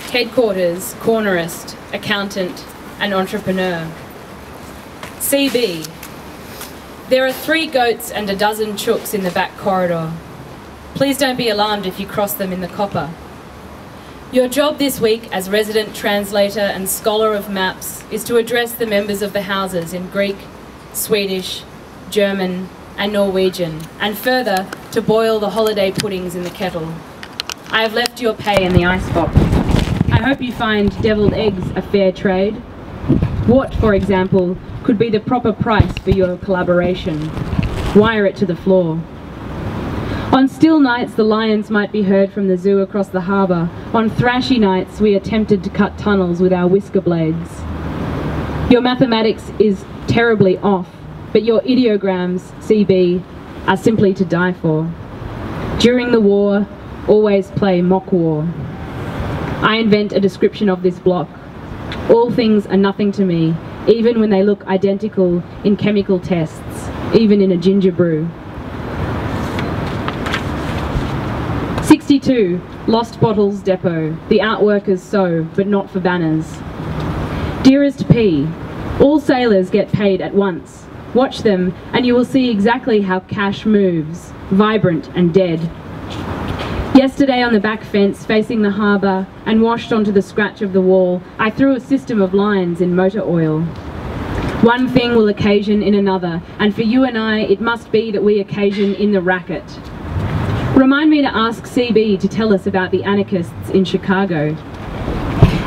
headquarters, cornerist, accountant, and entrepreneur. CB. There are 3 goats and a dozen chooks in the back corridor. Please don't be alarmed if you cross them in the copper. Your job this week as resident translator and scholar of maps is to address the members of the houses in Greek, Swedish, German, and Norwegian, and further, to boil the holiday puddings in the kettle. I have left your pay in the icebox. I hope you find deviled eggs a fair trade. What, for example, could be the proper price for your collaboration? Wire it to the floor. On still nights, the lions might be heard from the zoo across the harbour. On thrashy nights, we attempted to cut tunnels with our whisker blades. Your mathematics is terribly off, but your ideograms, CB, are simply to die for. During the war, always play mock war. I invent a description of this block. All things are nothing to me, even when they look identical in chemical tests, even in a ginger brew. 62, Lost Bottles Depot. The outworkers sew, but not for banners. Dearest P, all sailors get paid at once. Watch them, and you will see exactly how cash moves, vibrant and dead. Yesterday on the back fence facing the harbour and washed onto the scratch of the wall, I threw a system of lines in motor oil. One thing will occasion in another, and for you and I, it must be that we occasion in the racket. Remind me to ask CB to tell us about the anarchists in Chicago.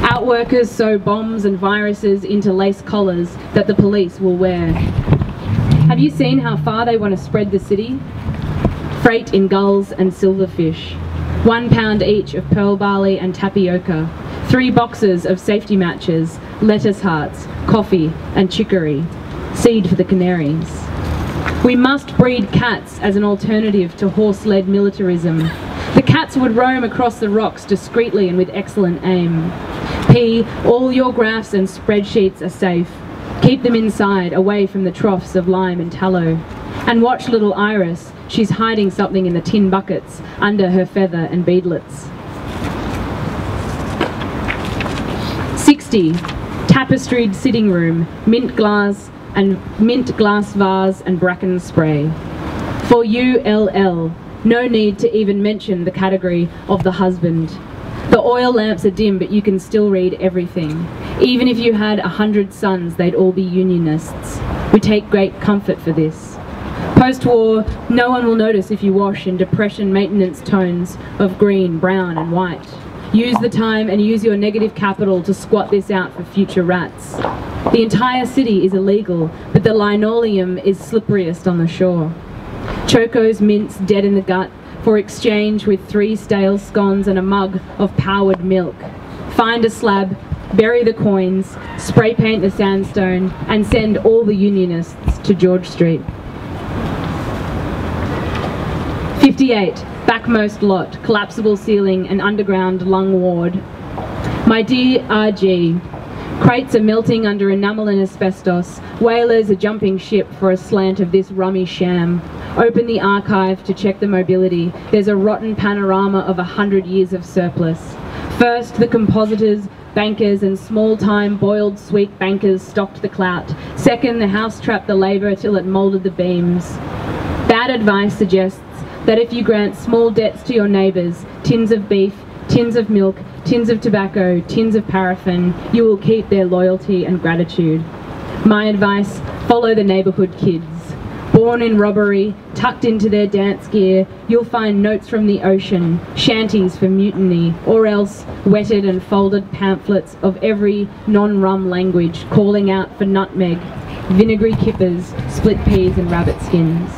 Outworkers sew bombs and viruses into lace collars that the police will wear. Have you seen how far they want to spread the city? Freight in gulls and silverfish. 1 pound each of pearl barley and tapioca. 3 boxes of safety matches, lettuce hearts, coffee and chicory. Seed for the canaries. We must breed cats as an alternative to horse-led militarism. The cats would roam across the rocks discreetly and with excellent aim. P, all your graphs and spreadsheets are safe. Keep them inside, away from the troughs of lime and tallow. And watch little Iris. She's hiding something in the tin buckets under her feather and beadlets. 60, tapestried sitting room, mint glass vase and bracken spray. For you, LL, no need to even mention the category of the husband. The oil lamps are dim, but you can still read everything. Even if you had 100 sons, they'd all be unionists. We take great comfort for this. Post-war, no one will notice if you wash in depression maintenance tones of green, brown and white. Use the time and use your negative capital to squat this out for future rats. The entire city is illegal, but the linoleum is slipperiest on the shore. Choco's mince dead in the gut for exchange with 3 stale scones and a mug of powered milk. Find a slab, bury the coins, spray paint the sandstone, and send all the unionists to George Street. 58, backmost lot, collapsible ceiling and underground lung ward. My dear RG, crates are melting under enamel and asbestos. Whalers are jumping ship for a slant of this rummy sham. Open the archive to check the mobility. There's a rotten panorama of 100 years of surplus. First, the compositors, bankers and small-time boiled sweet bankers stocked the clout. Second, the house trapped the labour till it moulded the beams. Bad advice suggests that if you grant small debts to your neighbours, tins of beef, tins of milk, tins of tobacco, tins of paraffin, you will keep their loyalty and gratitude. My advice, follow the neighbourhood kids. Born in robbery, tucked into their dance gear, you'll find notes from the ocean, shanties for mutiny, or else wetted and folded pamphlets of every non-rum language calling out for nutmeg, vinegary kippers, split peas and rabbit skins.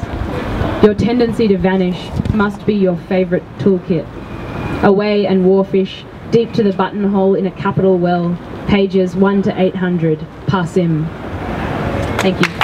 Your tendency to vanish must be your favourite toolkit. Away and warfish, deep to the buttonhole in a capital well, pages 1 to 800, Passim. Thank you.